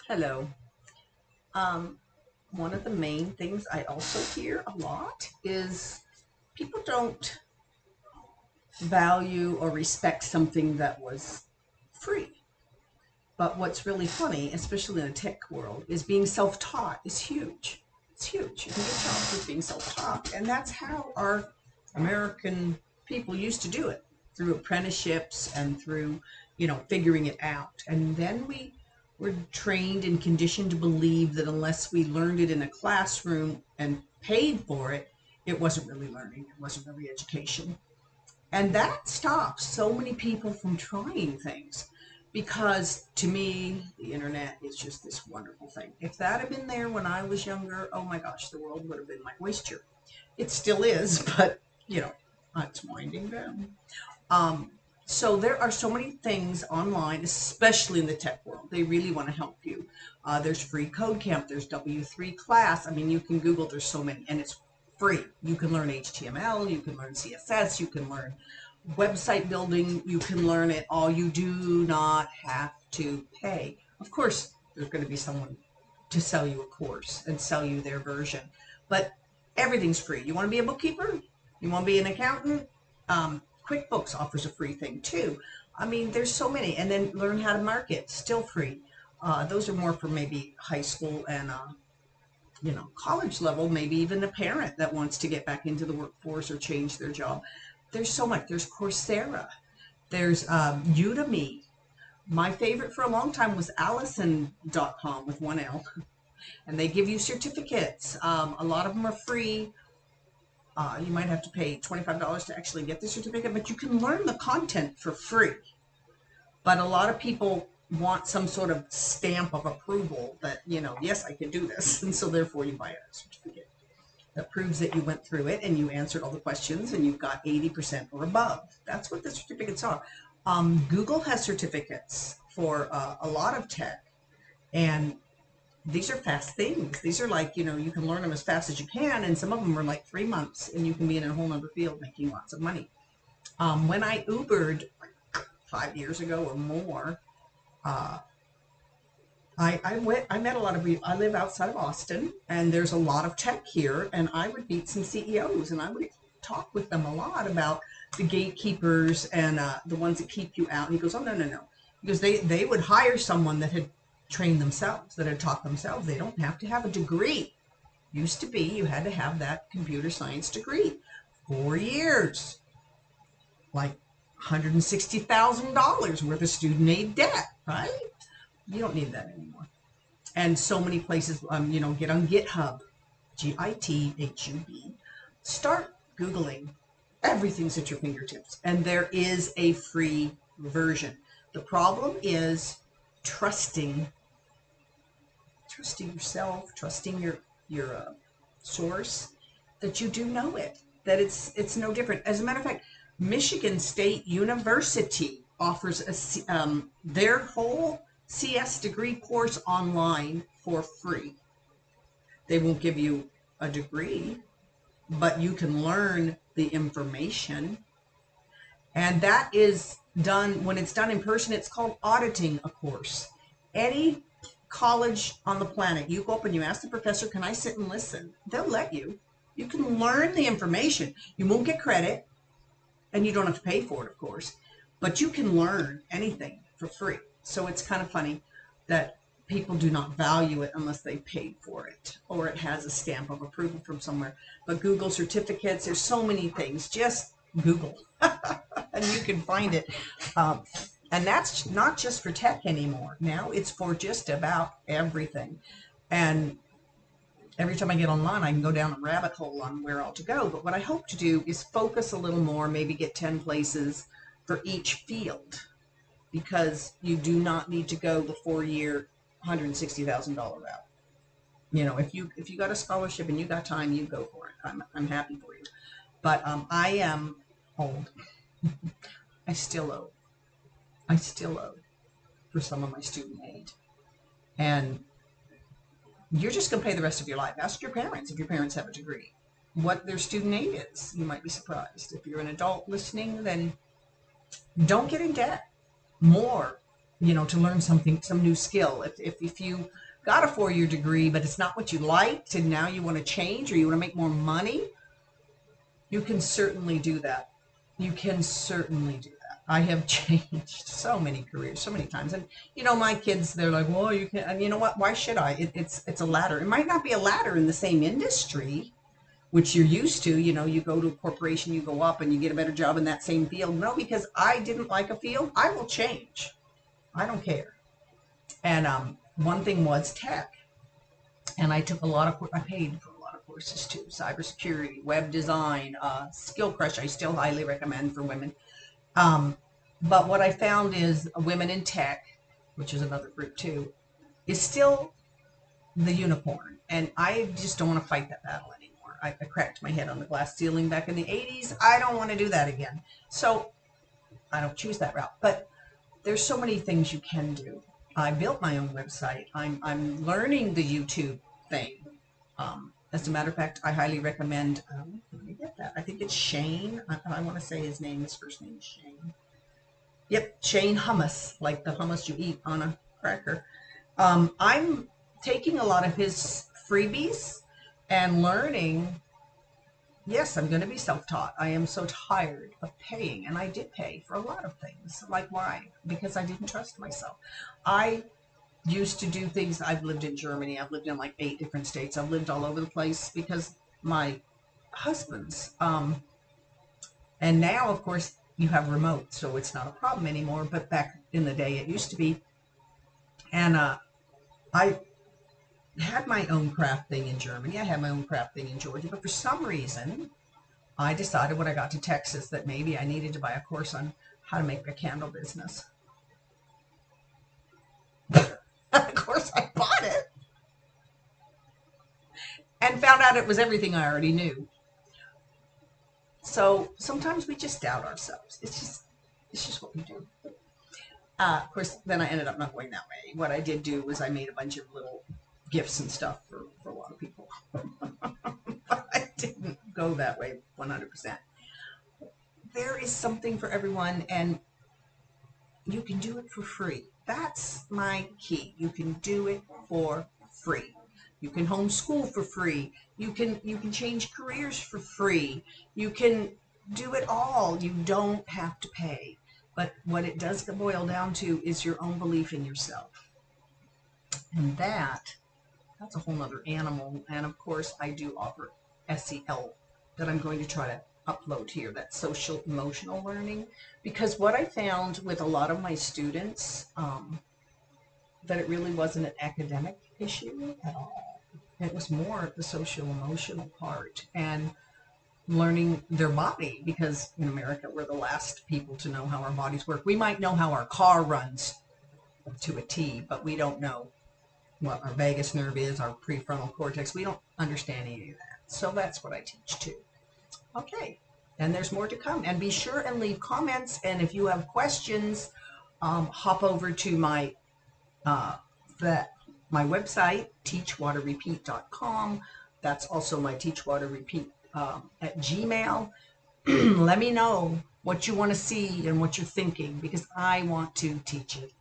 Hello. Um, One of the main things I also hear a lot is people don't value or respect something that was free. But what's really funny, especially in the tech world, is being self taught is huge. It's huge. You can get jobs with being self taught. And that's how our American people used to do it through apprenticeships and through, figuring it out. And then we were trained and conditioned to believe that unless we learned it in a classroom and paid for it, it wasn't really learning, it wasn't really education. And that stops so many people from trying things because to me, the internet is just this wonderful thing. If that had been there when I was younger, oh my gosh, the world would have been my oyster. It still is, but you know, it's winding down. Um, so there are so many things online, especially in the tech world. They really want to help you. There's free code camp. There's W3 class. I mean, you can Google. There's so many, and it's free. You can learn HTML. You can learn CSS. You can learn website building. You can learn it all. You do not have to pay. Of course, there's going to be someone to sell you a course and sell you their version, but everything's free. You want to be a bookkeeper? You want to be an accountant? QuickBooks offers a free thing too. I mean, there's so many. And then learn how to market, still free. Those are more for maybe high school and college level, maybe even a parent that wants to get back into the workforce or change their job. There's so much. There's Coursera. There's Udemy. My favorite for a long time was Allison.com with one L, and they give you certificates. A lot of them are free. You might have to pay $25 to actually get the certificate, but you can learn the content for free. But a lot of people want some sort of stamp of approval that, yes, I can do this. And so therefore you buy a certificate that proves that you went through it and you answered all the questions and you've got 80% or above. That's what the certificates are. Google has certificates for a lot of tech, and these are fast things. These are like, you can learn them as fast as you can, and some of them are like 3 months, and you can be in a whole other field making lots of money. When I Ubered like 5 years ago or more, uh, I met a lot of people. I live outside of Austin, and there's a lot of tech here, and I would meet some CEOs, and I would talk with them a lot about the gatekeepers and the ones that keep you out. And he goes, "Oh, no, no, no," because they would hire someone that had trained themselves, that had taught themselves. They don't have to have a degree. Used to be you had to have that computer science degree. 4 years, like $160,000 worth of student aid debt, right? You don't need that anymore. And so many places, get on GitHub, GITHUB. Start Googling. Everything's at your fingertips, and there is a free version. The problem is trusting, trusting yourself, trusting your source, that you do know it, that it's no different. As a matter of fact, Michigan State University offers their whole CS degree course online for free. They won't give you a degree, but you can learn the information. And that is done, when it's done in person, it's called auditing a course. Any college on the planet, you go up and you ask the professor, "Can I sit and listen?" They'll let you. You can learn the information. You won't get credit, and you don't have to pay for it, of course, but you can learn anything for free. So it's kind of funny that people do not value it unless they paid for it or it has a stamp of approval from somewhere. But Google certificates, there's so many things. Just Google and you can find it. Um, and that's not just for tech anymore. Now it's for just about everything. And every time I get online, I can go down a rabbit hole on where all to go. But what I hope to do is focus a little more, maybe get 10 places for each field, because you do not need to go the 4 year, $160,000 route. If you got a scholarship and you got time, you go for it. I'm happy for you. But I am old. I still owe. I still owe for some of my student aid. And you're just going to pay the rest of your life. Ask your parents, if your parents have a degree, what their student aid is. You might be surprised. If you're an adult listening, then don't get in debt more. to learn something, some new skill. If you got a 4-year degree, but it's not what you liked, and now you want to change or you want to make more money, you can certainly do that. You can certainly do that. I have changed so many careers so many times, and my kids, they're like, "Well, you can," and you know what? Why should I? It's a ladder. It might not be a ladder in the same industry, which you're used to. You go to a corporation, you go up, and you get a better job in that same field. No, because I didn't like a field, I will change. I don't care. And one thing was tech, and I took I paid for a lot of courses too: cybersecurity, web design, Skill Crush. I still highly recommend for women. Um, but what I found is women in tech, which is another group too, is still the unicorn, and I just don't want to fight that battle anymore. I cracked my head on the glass ceiling back in the 80s. I don't want to do that again. So I don't choose that route. But there's so many things you can do. I built my own website. I'm learning the YouTube thing. As a matter of fact, I highly recommend. Let me get that. I think it's Shane. I want to say his first name is Shane. Yep, Shane Hummus, like the hummus you eat on a cracker. I'm taking a lot of his freebies and learning. Yes, I'm going to be self-taught. I am so tired of paying, and I did pay for a lot of things. Like why? Because I didn't trust myself. I used to do things. I've lived in Germany. I've lived in like 8 different states. I've lived all over the place because my husband's. And now, of course, you have remote, so it's not a problem anymore. But back in the day, it used to be. And I had my own craft thing in Germany. I had my own craft thing in Georgia. But for some reason, I decided when I got to Texas that maybe I needed to buy a course on how to make a candle business. Of course, I bought it and found out it was everything I already knew. So sometimes we just doubt ourselves. It's just what we do. Of course, then I ended up not going that way. What I did do was I made a bunch of little gifts and stuff for a lot of people. But I didn't go that way 100%. There is something for everyone, and you can do it for free. That's my key. You can do it for free. You can homeschool for free. You can change careers for free. You can do it all. You don't have to pay. But what it does boil down to is your own belief in yourself. And that's a whole nother animal. And of course, I do offer SEL that I'm going to try to upload here. That's social emotional learning. Because what I found with a lot of my students, that it really wasn't an academic issue at all. It was more the social emotional part and learning their body, because in America, we're the last people to know how our bodies work. We might know how our car runs to a T, but we don't know what our vagus nerve is, our prefrontal cortex. We don't understand any of that. So that's what I teach too. Okay. And there's more to come. And be sure and leave comments. And if you have questions, hop over to my my website, teachwaterrepeat.com. That's also my teachwaterrepeat at Gmail. Let me know what you want to see and what you're thinking, because I want to teach it